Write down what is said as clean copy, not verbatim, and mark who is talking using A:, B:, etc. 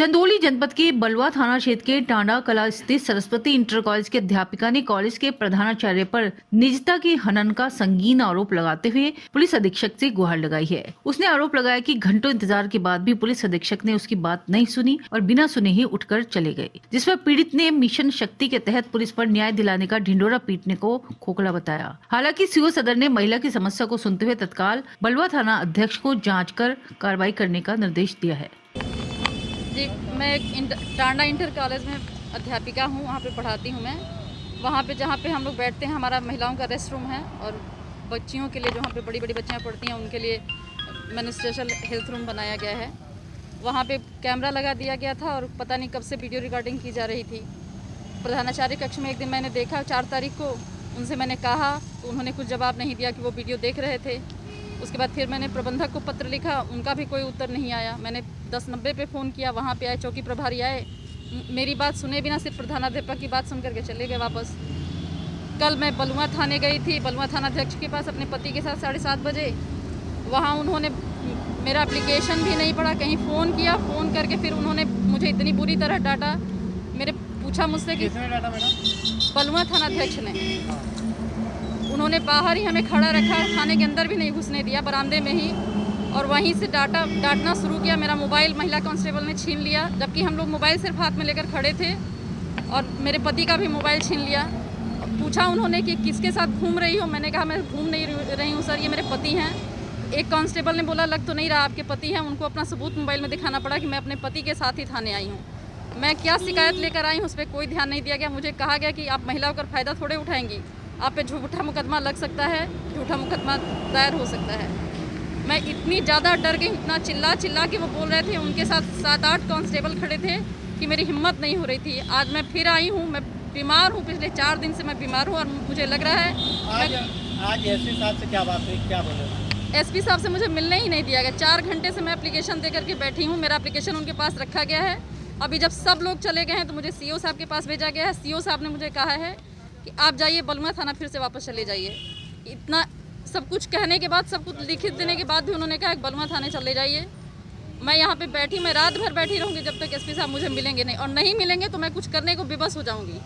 A: चंदौली जनपद के बलवा थाना क्षेत्र के टांडा कला स्थित सरस्वती इंटर कॉलेज के अध्यापिका ने कॉलेज के प्रधानाचार्य पर निजता की हनन का संगीन आरोप लगाते हुए पुलिस अधीक्षक से गुहार लगाई है। उसने आरोप लगाया कि घंटों इंतजार के बाद भी पुलिस अधीक्षक ने उसकी बात नहीं सुनी और बिना सुने ही उठकर चले गए, जिस पर पीड़ित ने मिशन शक्ति के तहत पुलिस पर न्याय दिलाने का ढिंडोरा पीटने को खोखला बताया। हालांकि सीओ सदर ने महिला की समस्या को सुनते हुए तत्काल बलवा थाना अध्यक्ष को जाँच कर कार्रवाई करने का निर्देश दिया है।
B: जी, मैं एक टांडा इंटर कॉलेज में अध्यापिका हूँ, वहाँ पे पढ़ाती हूँ मैं। वहाँ पे जहाँ पे हम लोग बैठते हैं, हमारा महिलाओं का रेस्ट रूम है और बच्चियों के लिए, जहाँ पे बड़ी बड़ी बच्चियाँ पढ़ती हैं, उनके लिए मैंने स्पेशल हेल्थ रूम बनाया गया है। वहाँ पे कैमरा लगा दिया गया था और पता नहीं कब से वीडियो रिकॉर्डिंग की जा रही थी। प्रधानाचार्य कक्ष में एक दिन मैंने देखा, 4 तारीख को उनसे मैंने कहा तो उन्होंने कुछ जवाब नहीं दिया कि वो वीडियो देख रहे थे। उसके बाद फिर मैंने प्रबंधक को पत्र लिखा, उनका भी कोई उत्तर नहीं आया। मैंने 1090 पे फ़ोन किया, वहाँ पे आए, चौकी प्रभारी आए, मेरी बात सुने बिना सिर्फ प्रधानाध्यापक की बात सुन करके चले गए वापस। कल मैं बलुआ थाने गई थी, बलुआ थानाध्यक्ष के पास अपने पति के साथ 7:30 बजे। वहाँ उन्होंने मेरा एप्लीकेशन भी नहीं पढ़ा, कहीं फ़ोन किया, फ़ोन करके फिर उन्होंने मुझे इतनी बुरी तरह डांटा। मेरे पूछा मुझसे कि बलुआ थानाध्यक्ष ने, उन्होंने बाहर ही हमें खड़ा रखा, थाने के अंदर भी नहीं घुसने दिया, बरामदे में ही, और वहीं से डांटना शुरू किया। मेरा मोबाइल महिला कांस्टेबल ने छीन लिया, जबकि हम लोग मोबाइल सिर्फ हाथ में लेकर खड़े थे, और मेरे पति का भी मोबाइल छीन लिया। पूछा उन्होंने कि किसके साथ घूम रही हो, मैंने कहा मैं घूम नहीं रही हूँ सर, ये मेरे पति हैं। एक कांस्टेबल ने बोला लग तो नहीं रहा आपके पति हैं, उनको अपना सबूत मोबाइल में दिखाना पड़ा कि मैं अपने पति के साथ ही थाने आई हूँ। मैं क्या शिकायत लेकर आई हूँ उस पर कोई ध्यान नहीं दिया गया। मुझे कहा गया कि आप महिलाओं का फ़ायदा थोड़े उठाएंगी, आप पे झूठा मुकदमा लग सकता है, झूठा मुकदमा दायर हो सकता है। मैं इतनी ज़्यादा डर गई, इतना चिल्ला के वो बोल रहे थे, उनके साथ 7-8 कांस्टेबल खड़े थे कि मेरी हिम्मत नहीं हो रही थी। आज मैं फिर आई हूँ, मैं बीमार हूँ, पिछले 4 दिन से मैं बीमार हूँ और मुझे लग रहा है
C: आज एसपी साहब से क्या बात हुई, क्या बोले?
B: एसपी साहब से मुझे मिलने ही नहीं दिया गया। 4 घंटे से मैं एप्लीकेशन दे करके बैठी हूँ, मेरा एप्लीकेशन उनके पास रखा गया है। अभी जब सब लोग चले गए हैं तो मुझे सीओ साहब के पास भेजा गया है। सीओ साहब ने मुझे कहा है कि आप जाइए बलुआ थाना, फिर से वापस चले जाइए। इतना सब कुछ कहने के बाद, सब कुछ लिखित देने के बाद भी उन्होंने कहा कि बलुआ थाने चले जाइए। मैं यहाँ पे बैठी, मैं रात भर बैठी रहूँगी जब तक एसपी साहब मुझे मिलेंगे नहीं, और नहीं मिलेंगे तो मैं कुछ करने को विवश हो जाऊँगी।